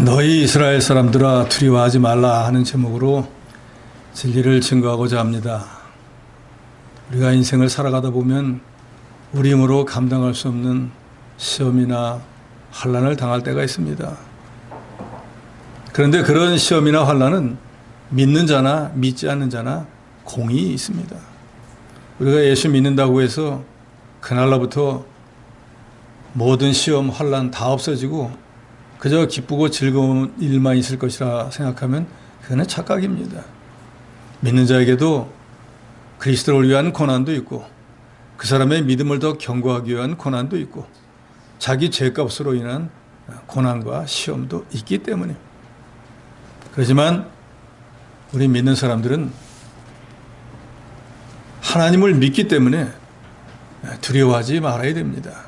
너희 이스라엘 사람들아 두려워하지 말라 하는 제목으로 진리를 증거하고자 합니다. 우리가 인생을 살아가다 보면 우리 힘으로 감당할 수 없는 시험이나 환난을 당할 때가 있습니다. 그런데 그런 시험이나 환난은 믿는 자나 믿지 않는 자나 공이 있습니다. 우리가 예수 믿는다고 해서 그날로부터 모든 시험, 환난 다 없어지고 그저 기쁘고 즐거운 일만 있을 것이라 생각하면 그거는 착각입니다. 믿는 자에게도 그리스도를 위한 고난도 있고 그 사람의 믿음을 더 견고하기 위한 고난도 있고 자기 죄값으로 인한 고난과 시험도 있기 때문에 그렇지만 우리 믿는 사람들은 하나님을 믿기 때문에 두려워하지 말아야 됩니다.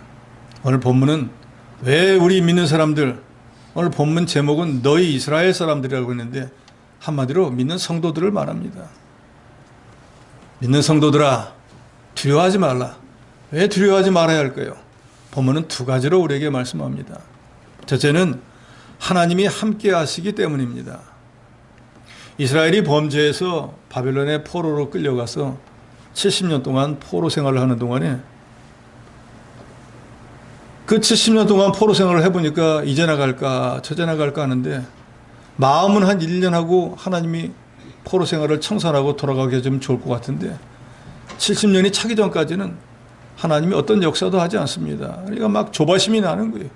오늘 본문은 왜 우리 믿는 사람들, 오늘 본문 제목은 너희 이스라엘 사람들이라고 했는데 한마디로 믿는 성도들을 말합니다. 믿는 성도들아 두려워하지 말라. 왜 두려워하지 말아야 할까요? 본문은 두 가지로 우리에게 말씀합니다. 첫째는 하나님이 함께 하시기 때문입니다. 이스라엘이 범죄해서 바벨론의 포로로 끌려가서 70년 동안 포로 생활을 하는 동안에 그 70년 동안 포로 생활을 해보니까 이제 나갈까 저제 나갈까 하는데 마음은 한 1년 하고 하나님이 포로 생활을 청산하고 돌아가게 해주면 좋을 것 같은데 70년이 차기 전까지는 하나님이 어떤 역사도 하지 않습니다. 그러니까 막 조바심이 나는 거예요.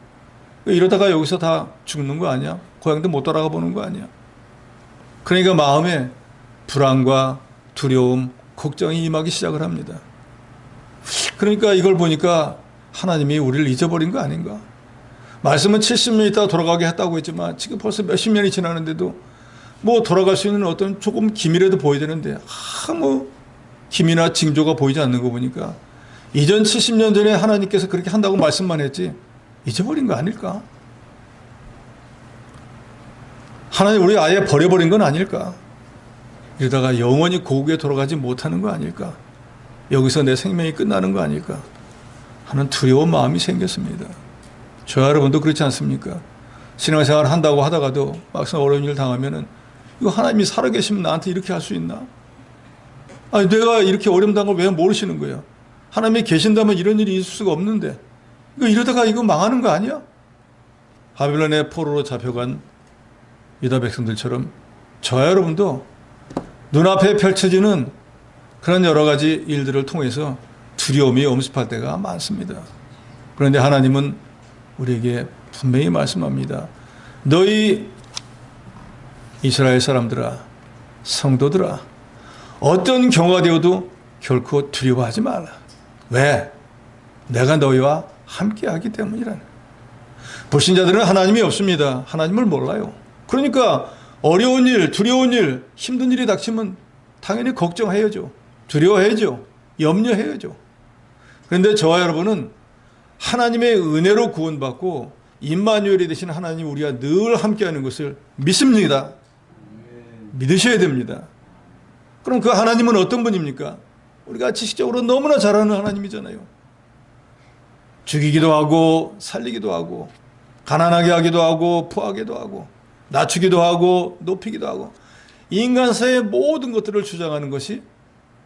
이러다가 여기서 다 죽는 거 아니야? 고향도 못 돌아가 보는 거 아니야? 그러니까 마음에 불안과 두려움, 걱정이 임하기 시작을 합니다. 그러니까 이걸 보니까 하나님이 우리를 잊어버린 거 아닌가? 말씀은 70년 있다가 돌아가게 했다고 했지만 지금 벌써 몇십 년이 지나는데도 뭐 돌아갈 수 있는 어떤 조금 기미라도 보여야 되는데 뭐 기미나 징조가 보이지 않는 거 보니까 이전 70년 전에 하나님께서 그렇게 한다고 말씀만 했지 잊어버린 거 아닐까? 하나님 우리 아예 버려버린 건 아닐까? 이러다가 영원히 고국에 돌아가지 못하는 거 아닐까? 여기서 내 생명이 끝나는 거 아닐까? 하는 두려운 마음이 생겼습니다. 저와 여러분도 그렇지 않습니까? 신앙생활 한다고 하다가도 막상 어려운 일 당하면은 이거 하나님이 살아계시면 나한테 이렇게 할 수 있나? 아니 내가 이렇게 어려움 당한 걸 왜 모르시는 거예요? 하나님이 계신다면 이런 일이 있을 수가 없는데 이러다가 이거 망하는 거 아니야? 바벨론의 포로로 잡혀간 유다 백성들처럼 저와 여러분도 눈앞에 펼쳐지는 그런 여러 가지 일들을 통해서 두려움이 엄습할 때가 많습니다. 그런데 하나님은 우리에게 분명히 말씀합니다. 너희 이스라엘 사람들아, 성도들아, 어떤 경우가 되어도 결코 두려워하지 말라. 왜? 내가 너희와 함께하기 때문이라는. 불신자들은 하나님이 없습니다. 하나님을 몰라요. 그러니까 어려운 일, 두려운 일, 힘든 일이 닥치면 당연히 걱정해야죠. 두려워해야죠. 염려해야죠. 그런데 저와 여러분은 하나님의 은혜로 구원받고 임마누엘이 되신 하나님 우리와 늘 함께하는 것을 믿습니다. 믿으셔야 됩니다. 그럼 그 하나님은 어떤 분입니까? 우리가 지식적으로 너무나 잘 아는 하나님이잖아요. 죽이기도 하고 살리기도 하고 가난하게 하기도 하고 부하게도 하고 낮추기도 하고 높이기도 하고 인간사의 모든 것들을 주장하는 것이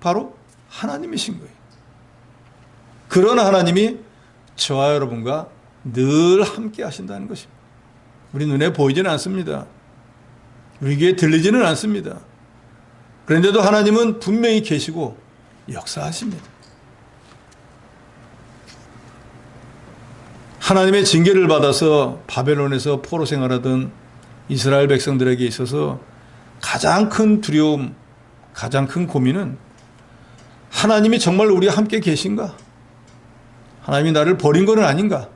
바로 하나님이신 거예요. 그런 하나님이 저와 여러분과 늘 함께 하신다는 것입니다. 우리 눈에 보이지는 않습니다. 우리 귀에 들리지는 않습니다. 그런데도 하나님은 분명히 계시고 역사하십니다. 하나님의 징계를 받아서 바벨론에서 포로 생활하던 이스라엘 백성들에게 있어서 가장 큰 두려움, 가장 큰 고민은 하나님이 정말 우리와 함께 계신가? 하나님이 나를 버린 것은 아닌가?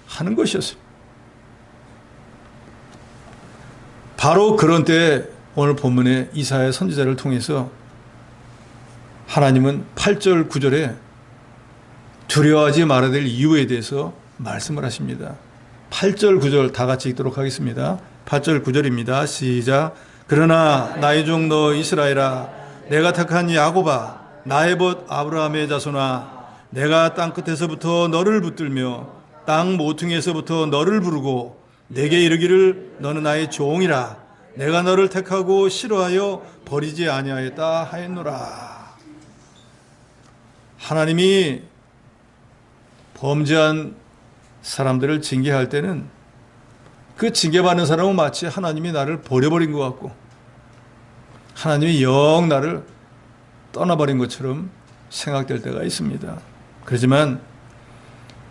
하는 것이었어요. 바로 그런 때에 오늘 본문의 이사야 선지자를 통해서 하나님은 8절 9절에 두려워하지 말아야 될 이유에 대해서 말씀을 하십니다. 8절 9절 다 같이 읽도록 하겠습니다. 8절 9절입니다. 시작. 그러나 나의 종 너 이스라엘아 내가 택한 야곱아 나의 벗 아브라함의 자손아 내가 땅끝에서부터 너를 붙들며 땅 모퉁이에서부터 너를 부르고 내게 이르기를 너는 나의 종이라. 내가 너를 택하고 싫어하여 버리지 아니하였다 하였노라. 하나님이 범죄한 사람들을 징계할 때는 그 징계받는 사람은 마치 하나님이 나를 버려버린 것 같고 하나님이 영 나를 떠나버린 것처럼 생각될 때가 있습니다. 그렇지만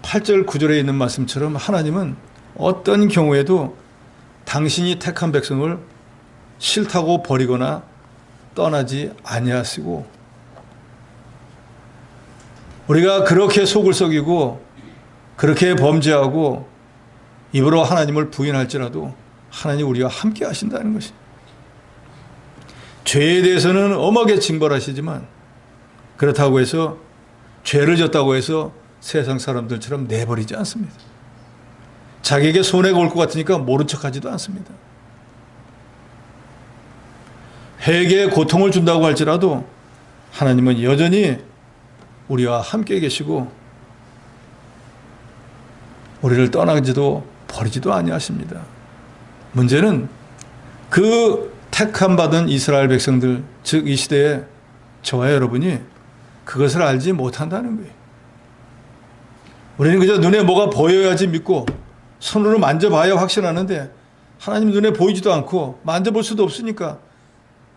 8절 9절에 있는 말씀처럼 하나님은 어떤 경우에도 당신이 택한 백성을 싫다고 버리거나 떠나지 아니하시고, 우리가 그렇게 속을 썩이고 그렇게 범죄하고 입으로 하나님을 부인할지라도 하나님 우리와 함께 하신다는 것입니다. 죄에 대해서는 엄하게 징벌하시지만 그렇다고 해서 죄를 졌다고 해서 세상 사람들처럼 내버리지 않습니다. 자기에게 손해가 올 것 같으니까 모른 척하지도 않습니다. 회개에 고통을 준다고 할지라도 하나님은 여전히 우리와 함께 계시고 우리를 떠나지도 버리지도 아니하십니다. 문제는 그 택함 받은 이스라엘 백성들, 즉 이 시대에 저와 여러분이 그것을 알지 못한다는 거예요. 우리는 그저 눈에 뭐가 보여야지 믿고 손으로 만져봐야 확신하는데 하나님 눈에 보이지도 않고 만져볼 수도 없으니까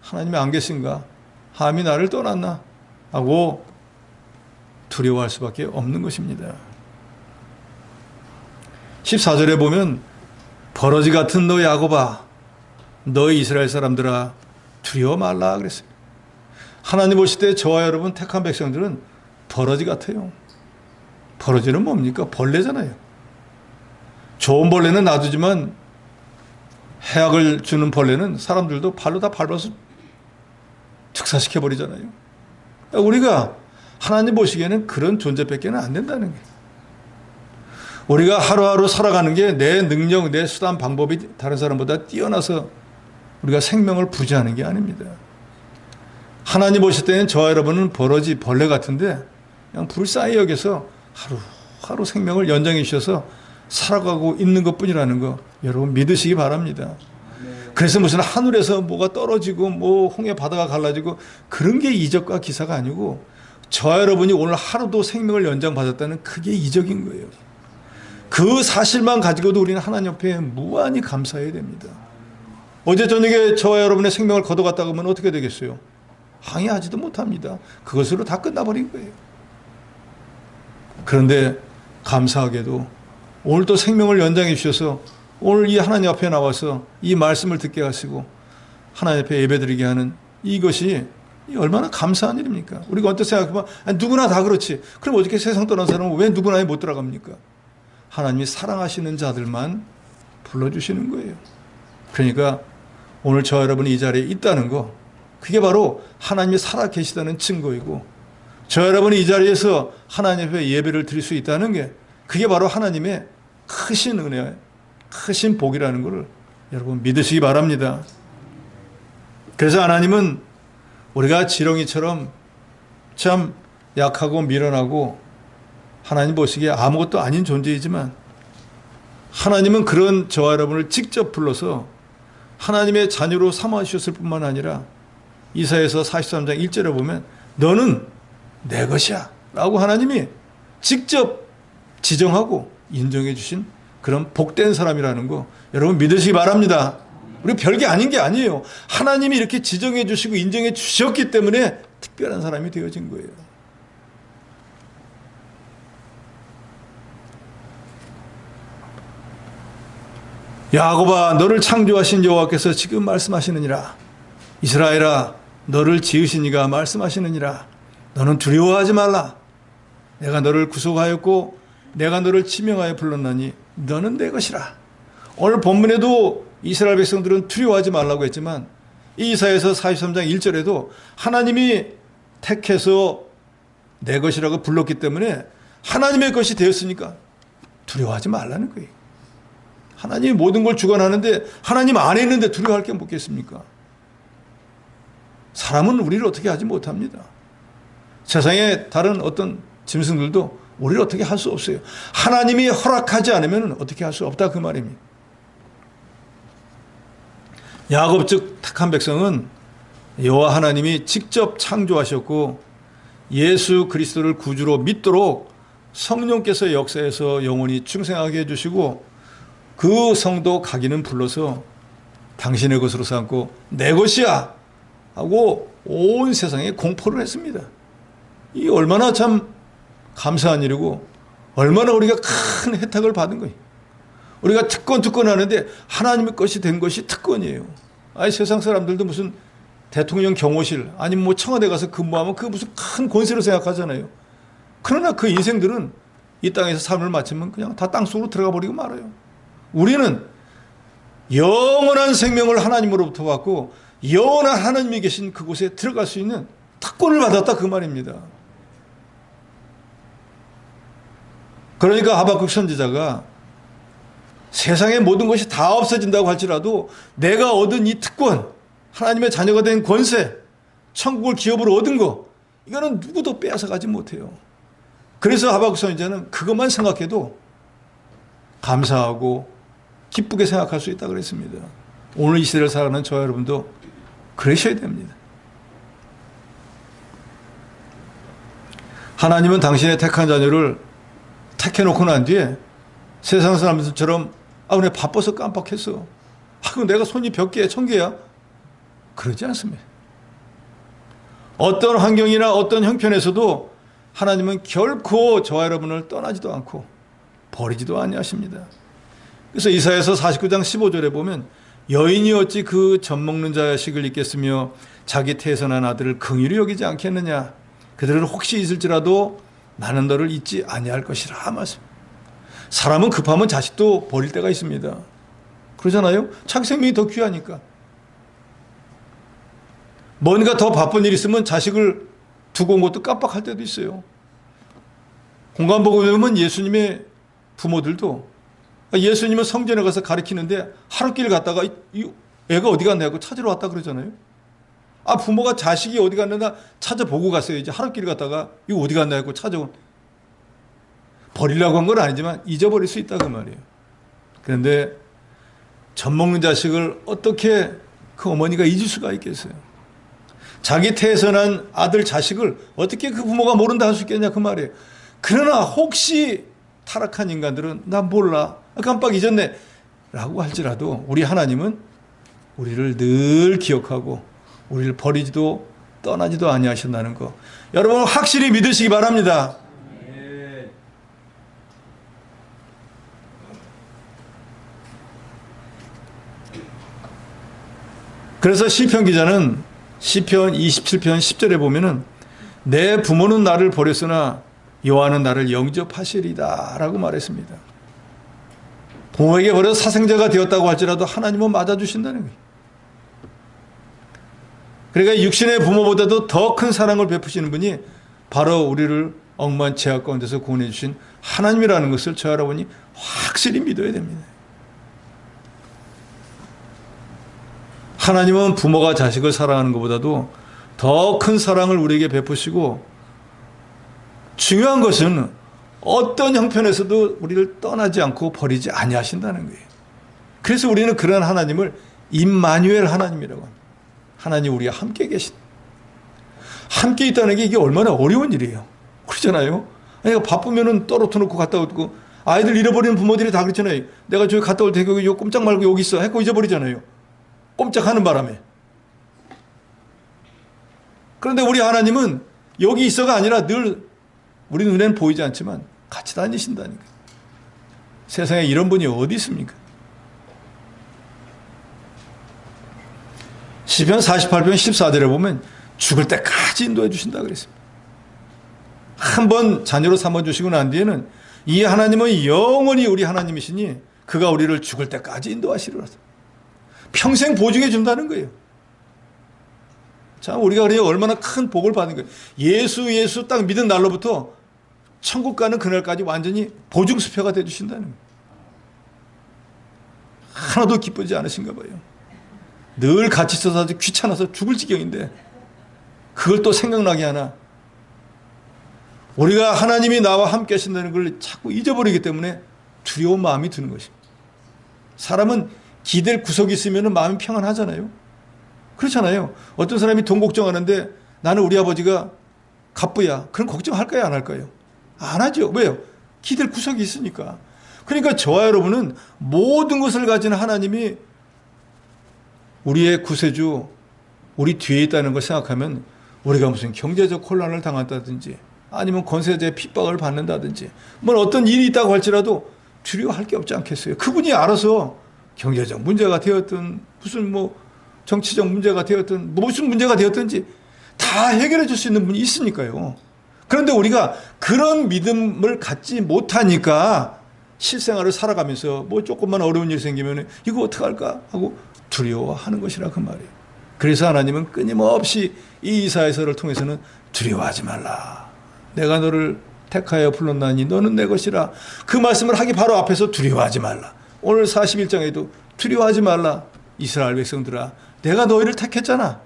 하나님이 안 계신가? 함이 나를 떠났나? 하고 두려워할 수밖에 없는 것입니다. 14절에 보면 버러지 같은 너 야곱아, 너 이스라엘 사람들아 두려워 말라 그랬어요. 하나님 보실 때 저와 여러분 택한 백성들은 버러지 같아요. 버러지는 뭡니까? 벌레잖아요. 좋은 벌레는 놔두지만 해악을 주는 벌레는 사람들도 발로 다 밟아서 즉사시켜버리잖아요. 우리가 하나님 보시기에는 그런 존재밖에 안 된다는 거예요. 우리가 하루하루 살아가는 게 내 능력, 내 수단, 방법이 다른 사람보다 뛰어나서 우리가 생명을 부지하는 게 아닙니다. 하나님 보실 때는 저와 여러분은 버러지, 벌레 같은데 그냥 불쌍히 여겨서 하루하루 생명을 연장해 주셔서 살아가고 있는 것뿐이라는 거 여러분 믿으시기 바랍니다. 그래서 무슨 하늘에서 뭐가 떨어지고 뭐 홍해 바다가 갈라지고 그런 게 이적과 기사가 아니고 저와 여러분이 오늘 하루도 생명을 연장받았다는 그게 이적인 거예요. 그 사실만 가지고도 우리는 하나님 옆에 무한히 감사해야 됩니다. 어제 저녁에 저와 여러분의 생명을 걷어갔다고 하면 어떻게 되겠어요? 항의하지도 못합니다. 그것으로 다 끝나버린 거예요. 그런데 감사하게도 오늘 또 생명을 연장해 주셔서 오늘 이 하나님 앞에 나와서 이 말씀을 듣게 하시고 하나님 앞에 예배드리게 하는 이것이 얼마나 감사한 일입니까? 우리가 어떻게 생각하면 누구나 다 그렇지. 그럼 어떻게 세상 떠난 사람은 왜 누구나 못 들어갑니까? 하나님이 사랑하시는 자들만 불러주시는 거예요. 그러니까 오늘 저 여러분이 이 자리에 있다는 거, 그게 바로 하나님이 살아계시다는 증거이고, 저 여러분이 이 자리에서 하나님 앞에 예배를 드릴 수 있다는 게 그게 바로 하나님의 크신 은혜, 크신 복이라는 것을 여러분 믿으시기 바랍니다. 그래서 하나님은 우리가 지렁이처럼 참 약하고 미련하고 하나님 보시기에 아무것도 아닌 존재이지만 하나님은 그런 저와 여러분을 직접 불러서 하나님의 자녀로 삼아주셨을 뿐만 아니라 이사야서 43장 1절에 보면 너는 내 것이야 라고 하나님이 직접 지정하고 인정해 주신 그런 복된 사람이라는 거 여러분 믿으시기 바랍니다. 우리 별게 아닌 게 아니에요. 하나님이 이렇게 지정해 주시고 인정해 주셨기 때문에 특별한 사람이 되어진 거예요. 야곱아 너를 창조하신 여호와께서 지금 말씀하시느니라. 이스라엘아 너를 지으신 이가 말씀하시느니라. 너는 두려워하지 말라. 내가 너를 구속하였고 내가 너를 지명하여 불렀나니 너는 내 것이라. 오늘 본문에도 이스라엘 백성들은 두려워하지 말라고 했지만 이사야서 43장 1절에도 하나님이 택해서 내 것이라고 불렀기 때문에 하나님의 것이 되었으니까 두려워하지 말라는 거예요. 하나님이 모든 걸 주관하는데 하나님 안에 있는데 두려워할 게 뭐겠습니까? 사람은 우리를 어떻게 하지 못합니다. 세상에 다른 어떤 짐승들도 우리를 어떻게 할 수 없어요. 하나님이 허락하지 않으면 어떻게 할 수 없다 그 말입니다. 야곱 즉 택한 백성은 여호와 하나님이 직접 창조하셨고 예수 그리스도를 구주로 믿도록 성령께서 역사해서 영원히 충성하게 해주시고 그 성도 가기는 불러서 당신의 것으로 삼고 내 것이야 하고 온 세상에 공포를 했습니다. 이 얼마나 참 감사한 일이고 얼마나 우리가 큰 혜택을 받은 거예요. 우리가 특권 하는데 하나님의 것이 된 것이 특권이에요. 아니 세상 사람들도 무슨 대통령 경호실 아니면 뭐 청와대 가서 근무하면 그 무슨 큰 권세로 생각하잖아요. 그러나 그 인생들은 이 땅에서 삶을 마치면 그냥 다 땅속으로 들어가 버리고 말아요. 우리는 영원한 생명을 하나님으로부터 받고 영원한 하나님이 계신 그곳에 들어갈 수 있는 특권을 받았다 그 말입니다. 그러니까 하박국 선지자가 세상의 모든 것이 다 없어진다고 할지라도 내가 얻은 이 특권, 하나님의 자녀가 된 권세, 천국을 기업으로 얻은 거, 이거는 누구도 빼앗아가지 못해요. 그래서 하박국 선지자는 그것만 생각해도 감사하고 기쁘게 생각할 수 있다고 그랬습니다. 오늘 이 시대를 살아가는 저와 여러분도 그러셔야 됩니다. 하나님은 당신의 택한 자녀를 택해놓고 난 뒤에 세상 사람들처럼 그래 바빠서 깜빡했어. 그럼 내가 손이 몇 개야, 1000개야? 그러지 않습니다. 어떤 환경이나 어떤 형편에서도 하나님은 결코 저와 여러분을 떠나지도 않고 버리지도 아니하십니다. 그래서 이사야서 49장 15절에 보면 여인이 어찌 그 젖먹는 자식을 잊겠으며 자기 태선한 아들을 긍휼히 여기지 않겠느냐. 그들은 혹시 있을지라도 나는 너를 잊지 아니할 것이라 말씀. 사람은 급하면 자식도 버릴 때가 있습니다. 그러잖아요. 자기 생명이 더 귀하니까. 뭔가 더 바쁜 일 있으면 자식을 두고 온 것도 깜빡할 때도 있어요. 공간복음에 보면 예수님의 부모들도 예수님은 성전에 가서 가르치는데 하루길 갔다가 이 애가 어디 갔냐고 찾으러 왔다 그러잖아요. 부모가 자식이 어디 갔느냐 찾아보고 갔어야지. 하루길 갔다가 이거 어디 갔냐고 찾아온. 버리려고 한 건 아니지만 잊어버릴 수 있다 그 말이에요. 그런데 젖먹는 자식을 어떻게 그 어머니가 잊을 수가 있겠어요. 자기 태선한 아들 자식을 어떻게 그 부모가 모른다 할 수 있겠냐 그 말이에요. 그러나 혹시 타락한 인간들은 난 몰라 깜빡 잊었네 라고 할지라도 우리 하나님은 우리를 늘 기억하고 우리를 버리지도 떠나지도 아니하신다는 거 여러분 확실히 믿으시기 바랍니다. 그래서 시편 기자는 시편 27편 10절에 보면은 내 부모는 나를 버렸으나 여호와는 나를 영접하시리다 라고 말했습니다. 부모에게 버려 사생자가 되었다고 할지라도 하나님은 맞아주신다는 거예요. 그러니까 육신의 부모보다도 더 큰 사랑을 베푸시는 분이 바로 우리를 억만 죄악 가운데서 구원해 주신 하나님이라는 것을 저 여러분이 확실히 믿어야 됩니다. 하나님은 부모가 자식을 사랑하는 것보다도 더 큰 사랑을 우리에게 베푸시고 중요한 것은 어떤 형편에서도 우리를 떠나지 않고 버리지 아니하신다는 거예요. 그래서 우리는 그런 하나님을 임마누엘 하나님이라고 합니다. 하나님 우리와 함께 계신. 함께 있다는 게 이게 얼마나 어려운 일이에요. 그렇잖아요. 그러니까 바쁘면은 떨어뜨 놓고 갔다 오고 아이들 잃어버리는 부모들이 다 그렇잖아요. 내가 저기 갔다 올 테니까 요 꼼짝 말고 여기 있어 했고 잊어버리잖아요. 꼼짝하는 바람에. 그런데 우리 하나님은 여기 있어가 아니라 늘 우리 눈에는 보이지 않지만 같이 다니신다니까. 세상에 이런 분이 어디 있습니까? 시편 48편 14절에 보면 죽을 때까지 인도해 주신다 그랬습니다. 한번 자녀로 삼아주시고 난 뒤에는 이 하나님은 영원히 우리 하나님이시니 그가 우리를 죽을 때까지 인도하시리라. 평생 보증해 준다는 거예요. 자, 우리가 그래요 얼마나 큰 복을 받는 거예요. 예수 딱 믿은 날로부터 천국 가는 그날까지 완전히 보증수표가 돼 주신다는 거예요. 하나도 기쁘지 않으신가 봐요. 늘 같이 있어서 아주 귀찮아서 죽을 지경인데 그걸 또 생각나게 하나. 우리가 하나님이 나와 함께 하신다는 걸 자꾸 잊어버리기 때문에 두려운 마음이 드는 것입니다. 사람은 기댈 구석이 있으면 마음이 평안하잖아요. 그렇잖아요. 어떤 사람이 돈 걱정하는데 나는 우리 아버지가 갑부야. 그럼 걱정할까요? 안 할까요? 안 하죠. 왜요? 기댈 구석이 있으니까. 그러니까 저와 여러분은 모든 것을 가진 하나님이 우리의 구세주, 우리 뒤에 있다는 걸 생각하면 우리가 무슨 경제적 혼란을 당한다든지 아니면 권세자의 핍박을 받는다든지 뭐 어떤 일이 있다고 할지라도 두려워할 게 없지 않겠어요. 그분이 알아서 경제적 문제가 되었든 무슨 뭐 정치적 문제가 되었든 무슨 문제가 되었든지 다 해결해 줄 수 있는 분이 있으니까요. 그런데 우리가 그런 믿음을 갖지 못하니까 실생활을 살아가면서 뭐 조금만 어려운 일이 생기면 이거 어떡할까 하고 두려워하는 것이라 그 말이에요. 그래서 하나님은 끊임없이 이 이사야서를 통해서는 두려워하지 말라. 내가 너를 택하여 불렀나니 너는 내 것이라. 그 말씀을 하기 바로 앞에서 두려워하지 말라. 오늘 41장에도 두려워하지 말라. 이스라엘 백성들아, 내가 너희를 택했잖아.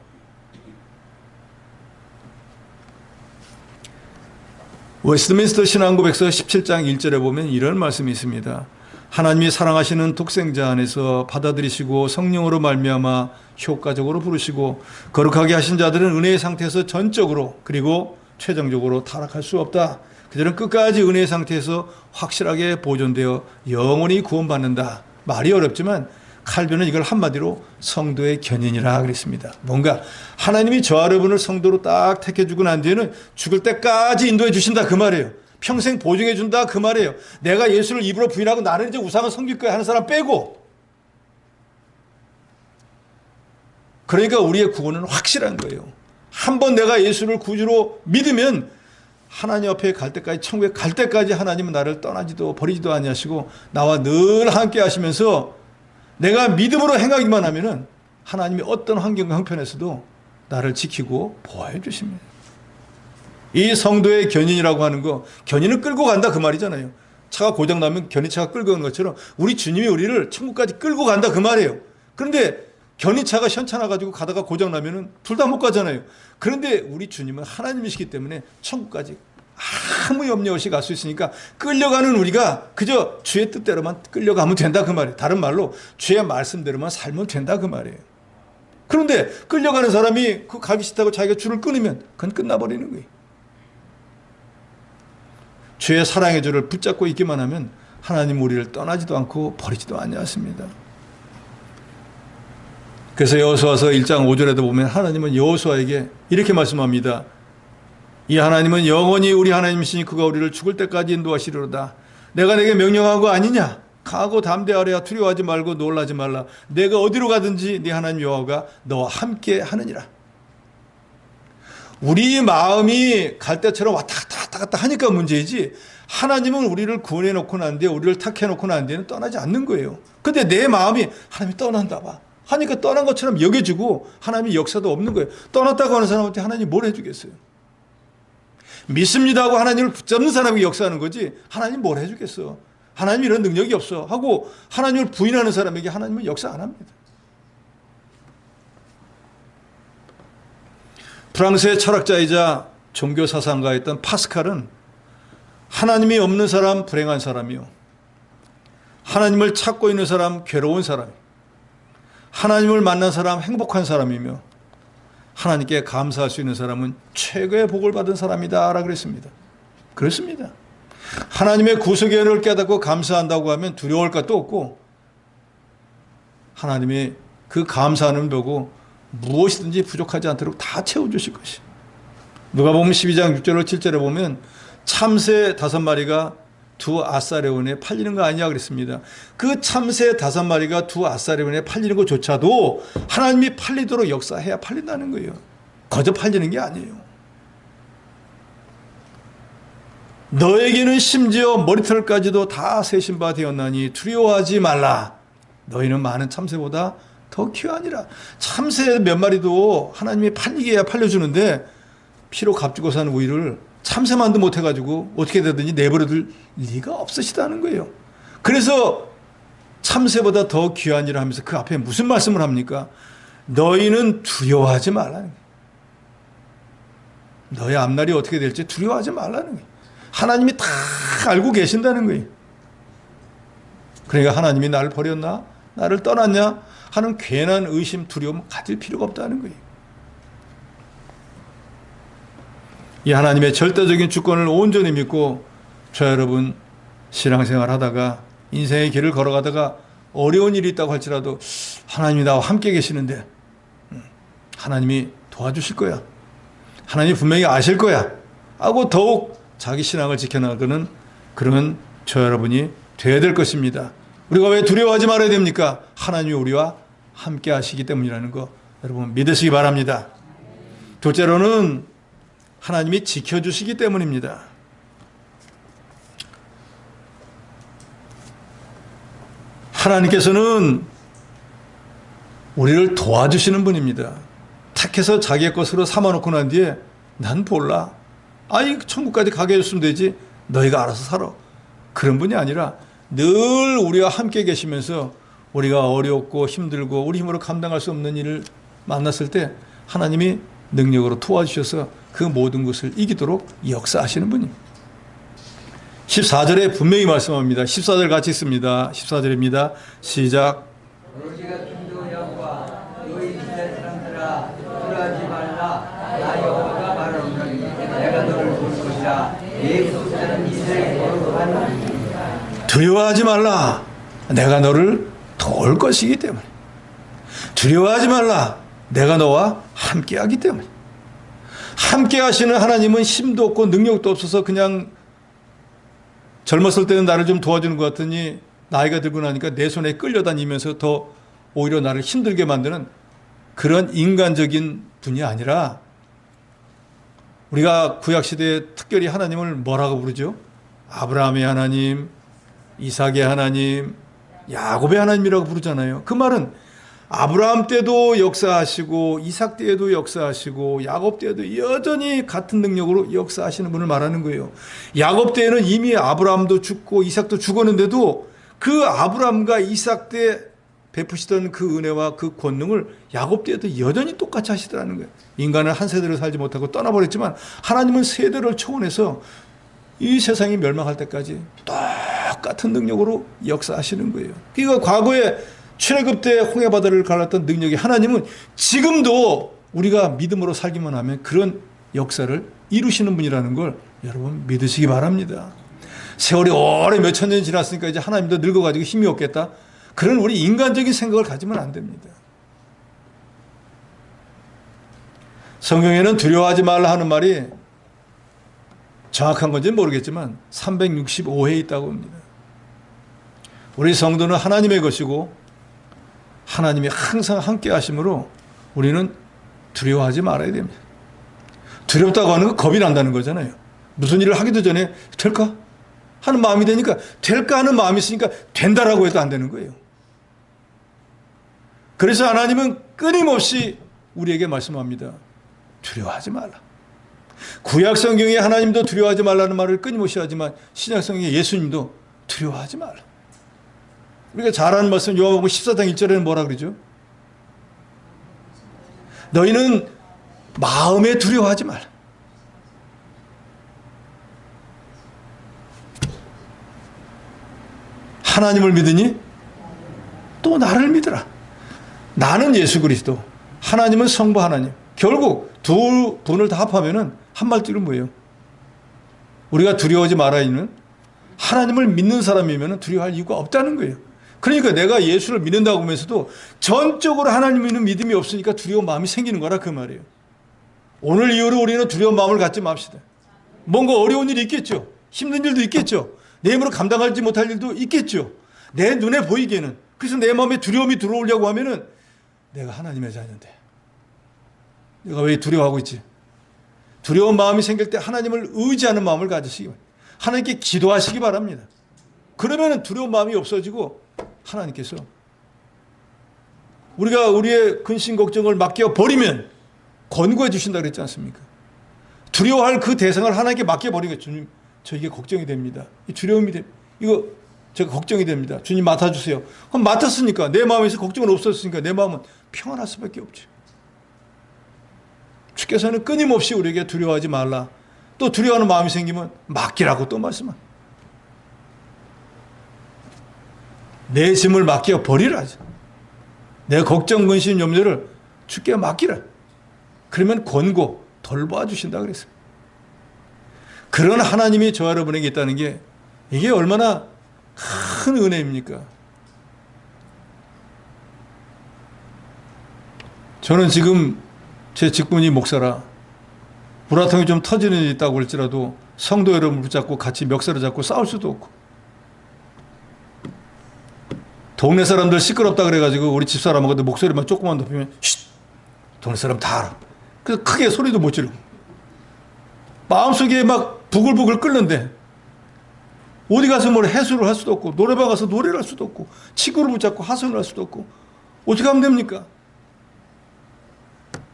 웨스트민스터 신앙고백서 17장 1절에 보면 이런 말씀이 있습니다. 하나님이 사랑하시는 독생자 안에서 받아들이시고 성령으로 말미암아 효과적으로 부르시고 거룩하게 하신 자들은 은혜의 상태에서 전적으로 그리고 최종적으로 타락할 수 없다. 그들은 끝까지 은혜의 상태에서 확실하게 보존되어 영원히 구원받는다. 말이 어렵지만 칼빈은 이걸 한마디로 성도의 견인이라 그랬습니다. 뭔가 하나님이 저와 여러분을 성도로 딱 택해주고 난 뒤에는 죽을 때까지 인도해 주신다 그 말이에요. 평생 보증해 준다 그 말이에요. 내가 예수를 입으로 부인하고 나는 이제 우상을 섬길 거야 하는 사람 빼고. 그러니까 우리의 구원은 확실한 거예요. 한번 내가 예수를 구주로 믿으면 하나님 앞에 갈 때까지, 천국에 갈 때까지 하나님은 나를 떠나지도 버리지도 아니하시고 나와 늘 함께 하시면서 내가 믿음으로 행하기만 하면은 하나님이 어떤 환경과 형편에서도 나를 지키고 보호해 주십니다. 이 성도의 견인이라고 하는 거, 견인을 끌고 간다 그 말이잖아요. 차가 고장 나면 견인차가 끌고 가는 것처럼 우리 주님이 우리를 천국까지 끌고 간다 그 말이에요. 그런데 견인차가 현찮아 가지고 가다가 고장 나면은 둘 다 못 가잖아요. 그런데 우리 주님은 하나님이시기 때문에 천국까지 아무 염려 없이 갈 수 있으니까 끌려가는 우리가 그저 주의 뜻대로만 끌려가면 된다 그 말이에요. 다른 말로 주의 말씀대로만 살면 된다 그 말이에요. 그런데 끌려가는 사람이 그 가기 싫다고 자기가 줄을 끊으면 그건 끝나버리는 거예요. 주의 사랑의 줄을 붙잡고 있기만 하면 하나님 우리를 떠나지도 않고 버리지도 않습니다. 그래서 여호수아서 1장 5절에도 보면 하나님은 여호수아에게 이렇게 말씀합니다. 이 하나님은 영원히 우리 하나님이시니 그가 우리를 죽을 때까지 인도하시리로다. 내가 내게 명령한 거 아니냐? 강하고 담대하라. 두려워하지 말고 놀라지 말라. 내가 어디로 가든지 네 하나님 여호와가 너와 함께 하느니라. 우리 마음이 갈 때처럼 왔다 갔다 하니까 문제이지 하나님은 우리를 구원해 놓고 난 뒤에 우리를 택해 놓고 난 뒤에는 떠나지 않는 거예요. 근데 내 마음이 하나님이 떠난다 봐 하니까 떠난 것처럼 여겨지고 하나님이 역사도 없는 거예요. 떠났다고 하는 사람한테 하나님이 뭘 해주겠어요? 믿습니다 하고 하나님을 붙잡는 사람이 역사하는 거지 하나님 뭘 해주겠어? 하나님 이런 능력이 없어 하고 하나님을 부인하는 사람에게 하나님은 역사 안 합니다. 프랑스의 철학자이자 종교사상가였던 파스칼은 하나님이 없는 사람 불행한 사람이요, 하나님을 찾고 있는 사람 괴로운 사람, 하나님을 만난 사람 행복한 사람이며 하나님께 감사할 수 있는 사람은 최고의 복을 받은 사람이다 라고 그랬습니다. 그렇습니다. 하나님의 구속의 은혜를 깨닫고 감사한다고 하면 두려울 것도 없고 하나님의 그 감사하는 보고 무엇이든지 부족하지 않도록 다 채워주실 것이. 누가복음 12장 6절로 7절에 보면 참새 5마리가 2 아사레온에 팔리는 거 아니냐 그랬습니다. 그 참새 5마리가 2 아사레온에 팔리는 것조차도 하나님이 팔리도록 역사해야 팔린다는 거예요. 거저 팔리는 게 아니에요. 너에게는 심지어 머리털까지도 다 세신 바 되었나니 두려워하지 말라. 너희는 많은 참새보다 더 귀하니라. 참새 몇 마리도 하나님이 팔리게 해야 팔려주는데 피로 값주고 사는 우리를 참새만도 못해가지고 어떻게 되든지 내버려둘 리가 없으시다는 거예요. 그래서 참새보다 더 귀하니라 하면서 그 앞에 무슨 말씀을 합니까? 너희는 두려워하지 말라는 거예요. 너의 앞날이 어떻게 될지 두려워하지 말라는 거예요. 하나님이 다 알고 계신다는 거예요. 그러니까 하나님이 나를 버렸나? 나를 떠났냐 하는 괜한 의심, 두려움 가질 필요가 없다는 거예요. 이 하나님의 절대적인 주권을 온전히 믿고 저 여러분 신앙생활 하다가 인생의 길을 걸어가다가 어려운 일이 있다고 할지라도 하나님이 나와 함께 계시는데 하나님이 도와주실 거야. 하나님이 분명히 아실 거야. 하고 더욱 자기 신앙을 지켜나가는 그런 저 여러분이 되어야 될 것입니다. 우리가 왜 두려워하지 말아야 됩니까? 하나님이 우리와 함께 하시기 때문이라는 거 여러분 믿으시기 바랍니다. 둘째로는 하나님이 지켜주시기 때문입니다. 하나님께서는 우리를 도와주시는 분입니다. 택해서 자기의 것으로 삼아놓고 난 뒤에 난 몰라. 아이 천국까지 가게 해줬으면 되지. 너희가 알아서 살아. 그런 분이 아니라 늘 우리와 함께 계시면서 우리가 어렵고 힘들고 우리 힘으로 감당할 수 없는 일을 만났을 때 하나님이 능력으로 도와주셔서 그 모든 것을 이기도록 역사하시는 분입니다. 14절에 분명히 말씀합니다. 14절 같이 있습니다. 14절입니다. 시작. 너희가 중도 여호와 너희 이스라엘 사람들아 두려워하지 말라. 나 여호와가 말하노니 내가 너를 볼 것이라. 내 속사는 이스라엘 거룩한 두려워하지 말라. 내가 너를 도울 것이기 때문에. 두려워하지 말라. 내가 너와 함께하기 때문에. 함께 하시는 하나님은 힘도 없고 능력도 없어서 그냥 젊었을 때는 나를 좀 도와주는 것 같더니 나이가 들고 나니까 내 손에 끌려다니면서 더 오히려 나를 힘들게 만드는 그런 인간적인 분이 아니라 우리가 구약시대에 특별히 하나님을 뭐라고 부르죠? 아브라함의 하나님, 이삭의 하나님, 야곱의 하나님이라고 부르잖아요. 그 말은 아브라함 때도 역사하시고 이삭 때에도 역사하시고 야곱 때에도 여전히 같은 능력으로 역사하시는 분을 말하는 거예요. 야곱 때에는 이미 아브라함도 죽고 이삭도 죽었는데도 그 아브라함과 이삭 때 베푸시던 그 은혜와 그 권능을 야곱 때에도 여전히 똑같이 하시더라는 거예요. 인간은 한 세대를 살지 못하고 떠나버렸지만 하나님은 세대를 초월해서 이 세상이 멸망할 때까지 똑같은 능력으로 역사하시는 거예요. 그러니까 과거에 출애굽 때 홍해바다를 갈랐던 능력이 하나님은 지금도 우리가 믿음으로 살기만 하면 그런 역사를 이루시는 분이라는 걸 여러분 믿으시기 바랍니다. 세월이 오래 몇천 년이 지났으니까 이제 하나님도 늙어가지고 힘이 없겠다. 그런 우리 인간적인 생각을 가지면 안 됩니다. 성경에는 두려워하지 말라 하는 말이 정확한 건지는 모르겠지만 365회 있다고 합니다. 우리 성도는 하나님의 것이고 하나님이 항상 함께 하심으로 우리는 두려워하지 말아야 됩니다. 두렵다고 하는 건 겁이 난다는 거잖아요. 무슨 일을 하기도 전에 될까? 하는 마음이 되니까 될까 하는 마음이 있으니까 된다라고 해도 안 되는 거예요. 그래서 하나님은 끊임없이 우리에게 말씀합니다. 두려워하지 말라. 구약 성경에 하나님도 두려워하지 말라는 말을 끊임없이 하지만 신약 성경에 예수님도 두려워하지 말라. 우리가 잘 아는 말씀 요한복음 14장 1절에는 뭐라 그러죠? 너희는 마음에 두려워하지 말라. 하나님을 믿으니 또 나를 믿으라. 나는 예수 그리스도, 하나님은 성부 하나님. 결국 두 분을 다 합하면은 한 말띠로 뭐예요? 우리가 두려워하지 말아야 하는 하나님을 믿는 사람이면 두려워할 이유가 없다는 거예요. 그러니까 내가 예수를 믿는다고 하면서도 전적으로 하나님 믿는 믿음이 없으니까 두려운 마음이 생기는 거라 그 말이에요. 오늘 이후로 우리는 두려운 마음을 갖지 맙시다. 뭔가 어려운 일이 있겠죠. 힘든 일도 있겠죠. 내 힘으로 감당하지 못할 일도 있겠죠. 내 눈에 보이기에는. 그래서 내 마음에 두려움이 들어오려고 하면은 내가 하나님의 자녀인데 내가 왜 두려워하고 있지? 두려운 마음이 생길 때 하나님을 의지하는 마음을 가지시기 바랍니다. 하나님께 기도하시기 바랍니다. 그러면 두려운 마음이 없어지고 하나님께서 우리가 우리의 근심 걱정을 맡겨버리면 권고해 주신다 그랬지 않습니까? 두려워할 그 대상을 하나님께 맡겨버리니까 주님 저 이게 걱정이 됩니다. 이 두려움이 됩니다. 이거 제가 걱정이 됩니다. 주님 맡아주세요. 그럼 맡았으니까 내 마음에서 걱정은 없었으니까 내 마음은 평안할 수밖에 없죠. 주께서는 끊임없이 우리에게 두려워하지 말라. 또 두려워하는 마음이 생기면 맡기라고 또 말씀합니다. 내 짐을 맡겨 버리라. 내 걱정, 근심, 염려를 주께 맡기라. 그러면 권고, 돌보아 주신다 그랬어요. 그런 하나님이 저와 여러분에게 있다는 게 이게 얼마나 큰 은혜입니까? 저는 지금 제 직분이 목사라 불화통이 좀 터지는 일이 있다고 할지라도 성도 여러분을 붙잡고 같이 멱살을 잡고 싸울 수도 없고, 동네 사람들 시끄럽다 그래가지고 우리 집사람하고 목소리만 조금만 높이면 쉿! 동네 사람 다 알아. 그래서 크게 소리도 못 지르고 마음속에 막 부글부글 끓는데 어디 가서 뭘 해수를 할 수도 없고 노래방 가서 노래를 할 수도 없고 친구를 붙잡고 하소연을 할 수도 없고 어떻게 하면 됩니까?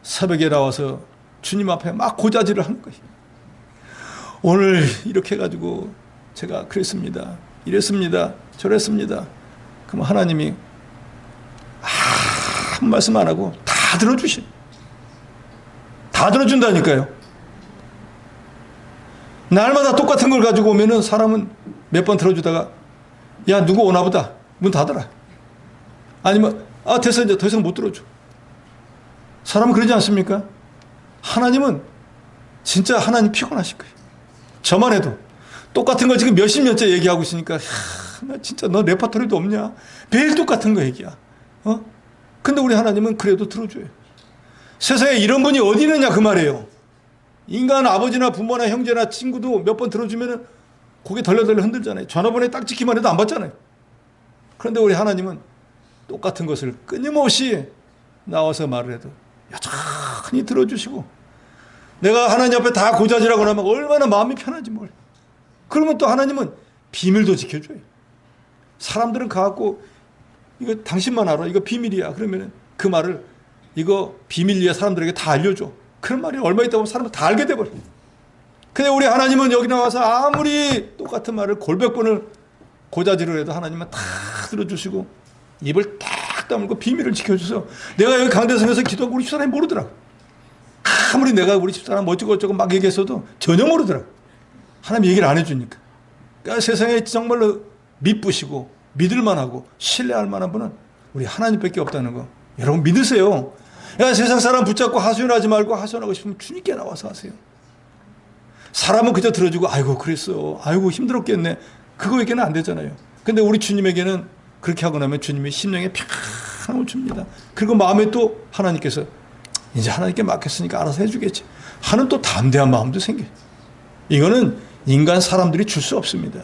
새벽에 나와서 주님 앞에 막 고자질을 하는 거예요. 오늘 이렇게 해가지고 제가 그랬습니다. 이랬습니다. 저랬습니다. 그럼 하나님이 아무 말씀 안 하고 다 들어주신, 다 들어준다니까요. 날마다 똑같은 걸 가지고 오면은 사람은 몇 번 들어주다가 야 누구 오나 보다 문 닫아라. 아니면 됐어 이제 더 이상 못 들어줘. 사람은 그러지 않습니까? 하나님은 진짜 하나님 피곤하실 거예요. 저만 해도 똑같은 걸 지금 몇십 년째 얘기하고 있으니까 나 진짜 너 레퍼토리도 없냐? 매일 똑같은 거 얘기야. 근데 우리 하나님은 그래도 들어줘요. 세상에 이런 분이 어디 있느냐 그 말이에요. 인간 아버지나 부모나 형제나 친구도 몇 번 들어주면은 고개 덜레덜레 흔들잖아요. 전화번호에 딱 찍기만 해도 안 받잖아요. 그런데 우리 하나님은 똑같은 것을 끊임없이 나와서 말을 해도 여전히 들어주시고, 내가 하나님 앞에 다 고자질하고 나면 얼마나 마음이 편한지 몰라요. 그러면 또 하나님은 비밀도 지켜줘요. 사람들은 가갖고 이거 당신만 알아, 이거 비밀이야. 그러면 그 말을 이거 비밀이야 사람들에게 다 알려줘. 그런 말이 얼마 있다 보면 사람들 다 알게 돼버려. 근데 우리 하나님은 여기 나와서 아무리 똑같은 말을 골백 번을 고자질을 해도 하나님은 다 들어주시고 입을 딱 다물고 비밀을 지켜줘서, 내가 여기 강대성에서 기도하고 우리 집사람이 모르더라고. 아무리 내가 우리 집사람 어쩌고저쩌고 막 얘기했어도 전혀 모르더라고. 하나님 얘기를 안 해주니까. 그러니까 세상에 정말로 믿으시고 믿을만하고 신뢰할 만한 분은 우리 하나님밖에 없다는 거 여러분 믿으세요. 야, 세상 사람 붙잡고 하소연하지 말고, 하소연하고 싶으면 주님께 나와서 하세요. 사람은 그저 들어주고 아이고 그랬어, 아이고 힘들었겠네, 그거 얘기는 안 되잖아요. 근데 우리 주님에게는 그렇게 하고 나면 주님이 심령에 평안을 줍니다. 그리고 마음에 또 하나님께서 이제 하나님께 맡겼으니까 알아서 해주겠지 하는 또 담대한 마음도 생겨요. 이거는 인간 사람들이 줄 수 없습니다.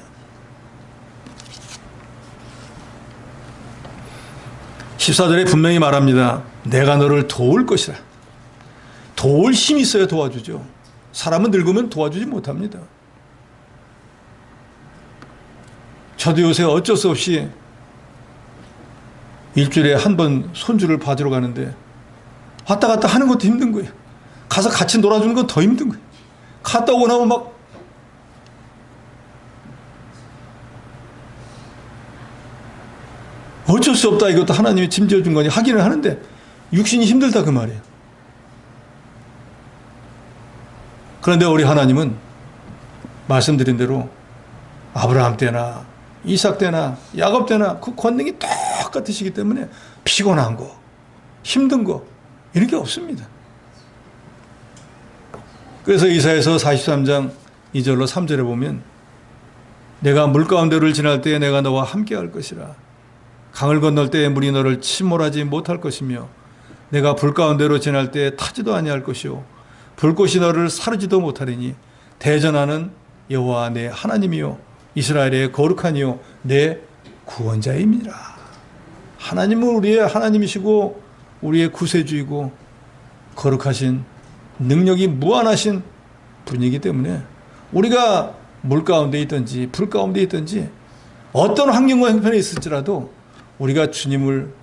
14절에 분명히 말합니다. 내가 너를 도울 것이라. 도울 힘이 있어야 도와주죠. 사람은 늙으면 도와주지 못합니다. 저도 요새 어쩔 수 없이 일주일에 한 번 손주를 봐주러 가는데 왔다 갔다 하는 것도 힘든 거예요. 가서 같이 놀아주는 건 더 힘든 거예요. 갔다 오고 나면 막 어쩔 수 없다, 이것도 하나님이 짐져준 거니 하기는 하는데 육신이 힘들다 그 말이에요. 그런데 우리 하나님은 말씀드린 대로 아브라함 때나 이삭 때나 야곱 때나 그 권능이 똑같으시기 때문에 피곤한 거, 힘든 거 이런 게 없습니다. 그래서 이사야서 43장 2절로 3절에 보면 내가 물 가운데를 지날 때에 내가 너와 함께 할 것이라. 강을 건널 때에 물이 너를 침몰하지 못할 것이며 내가 불 가운데로 지날 때에 타지도 아니할 것이요 불꽃이 너를 사르지도 못하리니 대전하는 여호와 내 하나님이요 이스라엘의 거룩한 이요 내 구원자임이라. 하나님은 우리의 하나님이시고 우리의 구세주이고 거룩하신 능력이 무한하신 분이기 때문에 우리가 물 가운데 있든지 불 가운데 있든지 어떤 환경과 형편에 있을지라도 우리가 주님을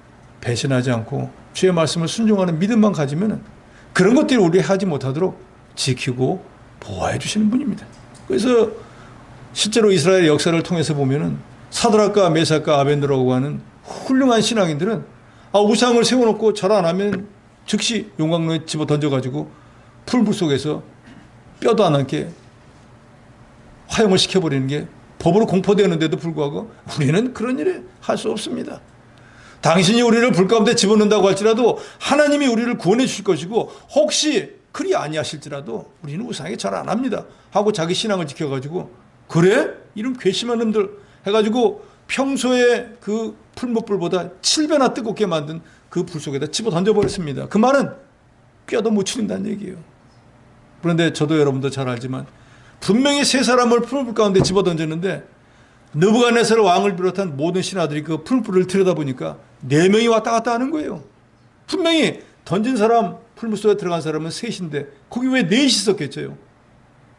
배신하지 않고 주의 말씀을 순종하는 믿음만 가지면 그런 것들이 우리 하지 못하도록 지키고 보호해 주시는 분입니다. 그래서 실제로 이스라엘 역사를 통해서 보면은 사드락과 메삭과 아벤느라고 하는 훌륭한 신앙인들은 우상을 세워놓고 절 안 하면 즉시 용광로에 집어 던져가지고 풀불 속에서 뼈도 안 남게 화형을 시켜버리는 게 법으로 공포되는데도 불구하고 우리는 그런 일을 할 수 없습니다. 당신이 우리를 불 가운데 집어넣는다고 할지라도 하나님이 우리를 구원해 주실 것이고 혹시 그리 아니하실지라도 우리는 우상에 잘 안 합니다 하고 자기 신앙을 지켜가지고 그래? 이런 괘씸한 놈들 해가지고 평소에 그 풀무불보다 7배나 뜨겁게 만든 그 불 속에다 집어 던져버렸습니다. 그 말은 뼈도 못 추린다는 얘기예요. 그런데 저도 여러분도 잘 알지만 분명히 세 사람을 풀무불 가운데 집어 던졌는데 느부갓네살 왕을 비롯한 모든 신하들이 그 풀무불을 들여다보니까 4명이 왔다 갔다 하는 거예요. 분명히 던진 사람, 풀무 속에 들어간 사람은 셋인데 거기 왜 넷이 있었겠어요?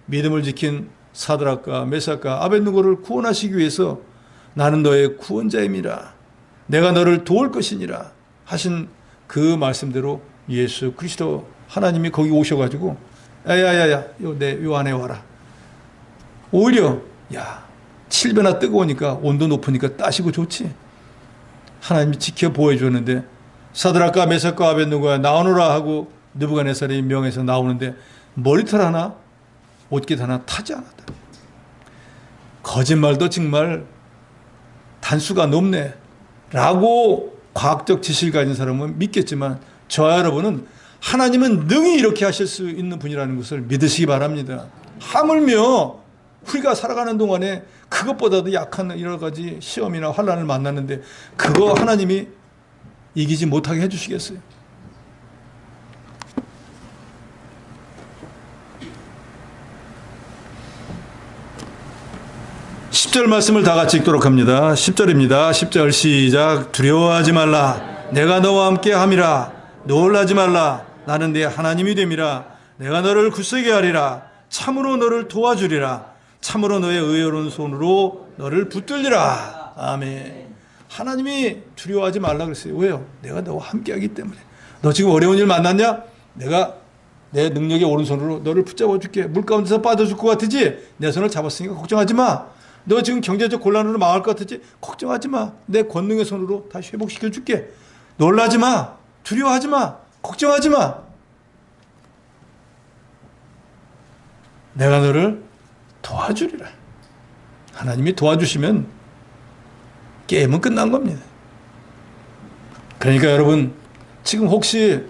믿음을 지킨 사드락과 메삭과 아벳느고를 구원하시기 위해서 나는 너의 구원자임이라 내가 너를 도울 것이니라 하신 그 말씀대로 예수 그리스도 하나님이 거기 오셔가지고 야야야야 요 안에 와라. 오히려 7배나 뜨거우니까 온도 높으니까 따시고 좋지. 하나님이 지켜 보호해 줬는데 사드락과 메삭과 아벳느고가 나오너라 하고 느부갓네살이 명해서 나오는데 머리털 하나 옷깃 하나 타지 않았다. 거짓말도 정말 단수가 높네 라고 과학적 지식을 가진 사람은 믿겠지만 저와 여러분은 하나님은 능히 이렇게 하실 수 있는 분이라는 것을 믿으시기 바랍니다. 하물며 우리가 살아가는 동안에 그것보다도 약한 여러 가지 시험이나 환난을 만났는데 그거 하나님이 이기지 못하게 해주시겠어요? (10절) 말씀을 다 같이 읽도록 합니다. 10절입니다. 10절 시작. 두려워하지 말라. 내가 너와 함께 함이라. 놀라지 말라. 나는 네 하나님이 됨이라. 내가 너를 굳세게 하리라. 참으로 너를 도와주리라. 참으로 너의 의로운 손으로 너를 붙들리라. 아멘. 하나님이 두려워하지 말라 그랬어요. 왜요? 내가 너와 함께하기 때문에. 너 지금 어려운 일 만났냐? 내가 내 능력의 오른손으로 너를 붙잡아 줄게. 물 가운데서 빠져줄 것 같으지? 내 손을 잡았으니까 걱정하지 마. 너 지금 경제적 곤란으로 망할 것 같으지? 걱정하지 마. 내 권능의 손으로 다시 회복시켜 줄게. 놀라지 마. 두려워하지 마. 걱정하지 마. 내가 너를 도와주리라. 하나님이 도와주시면 게임은 끝난 겁니다. 그러니까 여러분 지금 혹시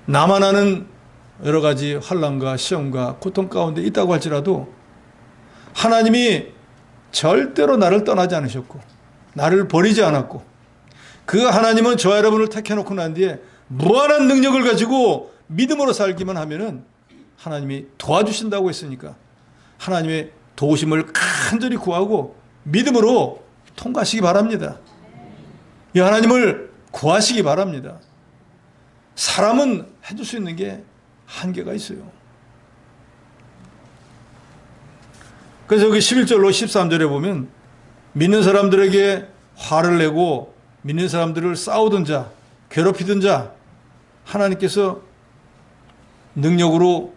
나만 아는 여러 가지 환난과 시험과 고통 가운데 있다고 할지라도 하나님이 절대로 나를 떠나지 않으셨고 나를 버리지 않았고 그 하나님은 저와 여러분을 택해놓고 난 뒤에 무한한 능력을 가지고 믿음으로 살기만 하면은 하나님이 도와주신다고 했으니까 하나님의 도우심을 간절히 구하고 믿음으로 통과하시기 바랍니다. 이 하나님을 구하시기 바랍니다. 사람은 해줄 수 있는 게 한계가 있어요. 그래서 여기 11절로 13절에 보면 믿는 사람들에게 화를 내고 믿는 사람들을 싸우던 자, 괴롭히던 자 하나님께서 능력으로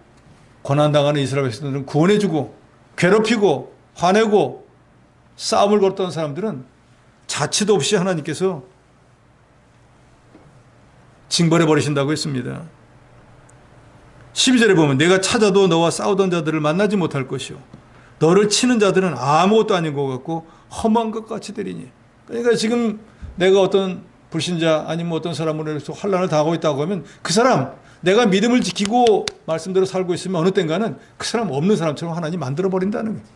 고난당하는 이스라엘 백성들은 구원해주고 괴롭히고 화내고 싸움을 걸었던 사람들은 자치도 없이 하나님께서 징벌해 버리신다고 했습니다. 12절에 보면 내가 찾아도 너와 싸우던 자들을 만나지 못할 것이요 너를 치는 자들은 아무것도 아닌 것 같고 험한 것 같이 되리니. 그러니까 지금 내가 어떤 불신자 아니면 어떤 사람으로 해서 환난을 당하고 있다고 하면 그 사람 내가 믿음을 지키고 말씀대로 살고 있으면 어느 땐가는 그 사람 없는 사람처럼 하나님 만들어 버린다는 거예요.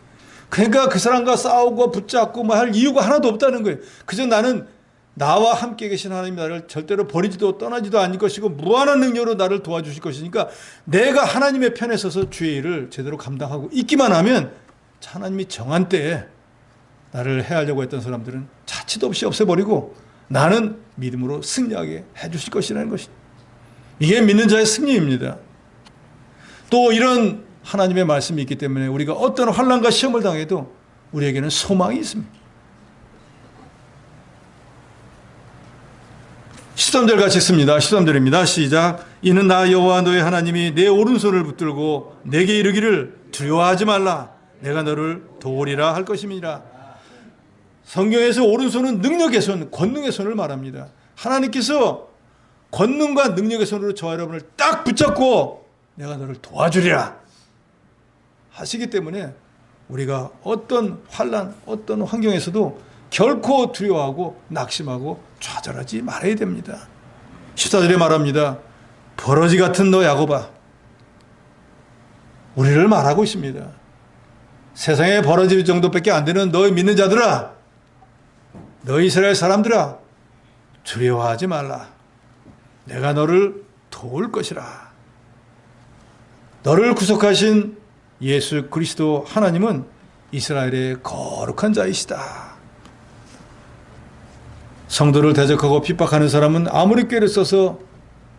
그러니까 그 사람과 싸우고 붙잡고 뭐 할 이유가 하나도 없다는 거예요. 그저 나는 나와 함께 계신 하나님이 나를 절대로 버리지도 떠나지도 않을 것이고 무한한 능력으로 나를 도와주실 것이니까 내가 하나님의 편에 서서 주의 일을 제대로 감당하고 있기만 하면 하나님이 정한 때에 나를 해하려고 했던 사람들은 자치도 없이 없애버리고 나는 믿음으로 승리하게 해주실 것이라는 것이 이게 믿는 자의 승리입니다. 또 이런 하나님의 말씀이 있기 때문에 우리가 어떤 환난과 시험을 당해도 우리에게는 소망이 있습니다. 13절 같이 읽습니다. 13절입니다. 시작. 이는 나 여호와 너의 하나님이 내 오른손을 붙들고 내게 이르기를 두려워하지 말라. 내가 너를 도우리라 할 것임이니라. 성경에서 오른손은 능력의 손, 권능의 손을 말합니다. 하나님께서 권능과 능력의 손으로 저와 여러분을 딱 붙잡고 내가 너를 도와주리라 하시기 때문에 우리가 어떤 환난, 어떤 환경에서도 결코 두려워하고 낙심하고 좌절하지 말아야 됩니다. 14절에 말합니다. 버러지 같은 너 야곱아. 우리를 말하고 있습니다. 세상에 버러지 정도밖에 안 되는 너희 믿는 자들아, 너희 이스라엘 사람들아, 두려워하지 말라. 내가 너를 도울 것이라. 너를 구속하신 예수 그리스도 하나님은 이스라엘의 거룩한 자이시다. 성도를 대적하고 핍박하는 사람은 아무리 꾀를 써서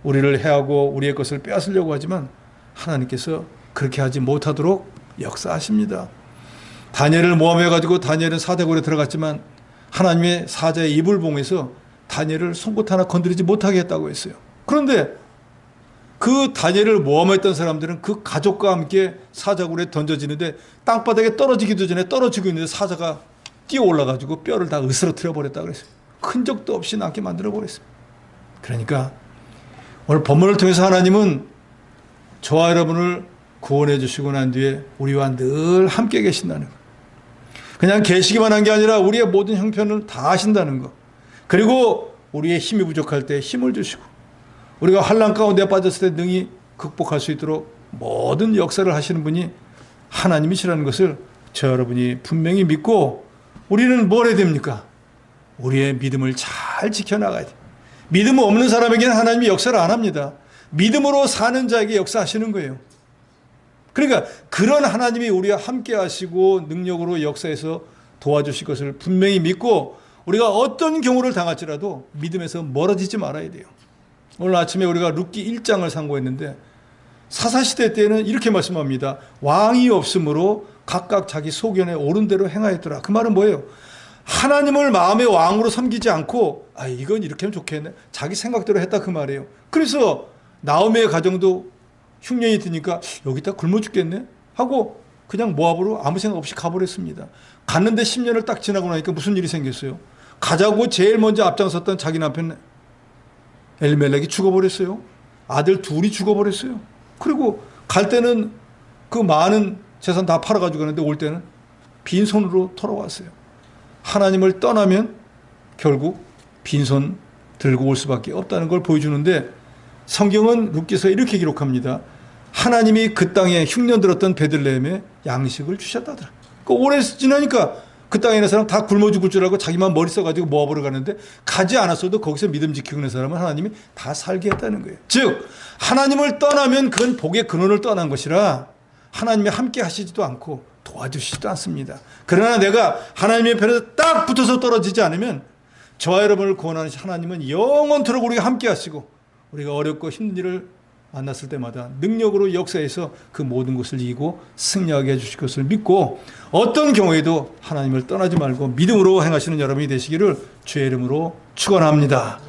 우리를 해하고 우리의 것을 빼앗으려고 하지만 하나님께서 그렇게 하지 못하도록 역사하십니다. 다니엘을 모함해가지고 다니엘은 사대골에 들어갔지만 하나님의 사자의 입을 봉해서 다니엘을 송곳 하나 건드리지 못하게 했다고 했어요. 그런데 그 다니엘을 모함했던 사람들은 그 가족과 함께 사자굴에 던져지는데 땅바닥에 떨어지기도 전에 떨어지고 있는데 사자가 뛰어 올라가지고 뼈를 다 으스러뜨려 버렸다고 그랬어요. 흔적도 없이 남게 만들어 버렸어요. 그러니까 오늘 본문을 통해서 하나님은 저와 여러분을 구원해 주시고 난 뒤에 우리와 늘 함께 계신다는 것. 그냥 계시기만 한 게 아니라 우리의 모든 형편을 다 아신다는 것. 그리고 우리의 힘이 부족할 때 힘을 주시고 우리가 환난 가운데 빠졌을 때 능히 극복할 수 있도록 모든 역사를 하시는 분이 하나님이시라는 것을 저 여러분이 분명히 믿고 우리는 뭘 해야 됩니까? 우리의 믿음을 잘 지켜나가야 돼. 믿음 없는 사람에게는 하나님이 역사를 안 합니다. 믿음으로 사는 자에게 역사하시는 거예요. 그러니까 그런 하나님이 우리와 함께 하시고 능력으로 역사해서 도와주실 것을 분명히 믿고 우리가 어떤 경우를 당할지라도 믿음에서 멀어지지 말아야 돼요. 오늘 아침에 우리가 룻기 1장을 상고했는데 사사시대 때는 이렇게 말씀합니다. 왕이 없으므로 각각 자기 소견에 옳은 대로 행하였더라. 그 말은 뭐예요? 하나님을 마음의 왕으로 섬기지 않고 이건 이렇게 하면 좋겠네. 자기 생각대로 했다 그 말이에요. 그래서 나오미의 가정도 흉년이 드니까 여기다 굶어 죽겠네 하고 그냥 모압으로 아무 생각 없이 가버렸습니다. 갔는데 10년을 딱 지나고 나니까 무슨 일이 생겼어요? 가자고 제일 먼저 앞장섰던 자기 남편 엘리멜렉이 죽어버렸어요. 아들 둘이 죽어버렸어요. 그리고 갈 때는 그 많은 재산 다 팔아가지고 가는데 올 때는 빈손으로 돌아왔어요. 하나님을 떠나면 결국 빈손 들고 올 수밖에 없다는 걸 보여주는데 성경은 룻기서에 이렇게 기록합니다. 하나님이 그 땅에 흉년 들었던 베들레헴에 양식을 주셨다더라. 그 오래 지나니까 그 땅에 있는 사람 다 굶어 죽을 줄 알고 자기만 머리 써가지고 모압으로 가는데 가지 않았어도 거기서 믿음 지키고 있는 사람은 하나님이 다 살게 했다는 거예요. 즉 하나님을 떠나면 그건 복의 근원을 떠난 것이라 하나님이 함께 하시지도 않고 도와주시지도 않습니다. 그러나 내가 하나님의 편에서 딱 붙어서 떨어지지 않으면 저와 여러분을 구원하는 하나님은 영원토록 우리가 함께 하시고 우리가 어렵고 힘든 일을 만났을 때마다 능력으로 역사해서 그 모든 것을 이기고 승리하게 해주실 것을 믿고 어떤 경우에도 하나님을 떠나지 말고 믿음으로 행하시는 여러분이 되시기를 주의 이름으로 축원합니다.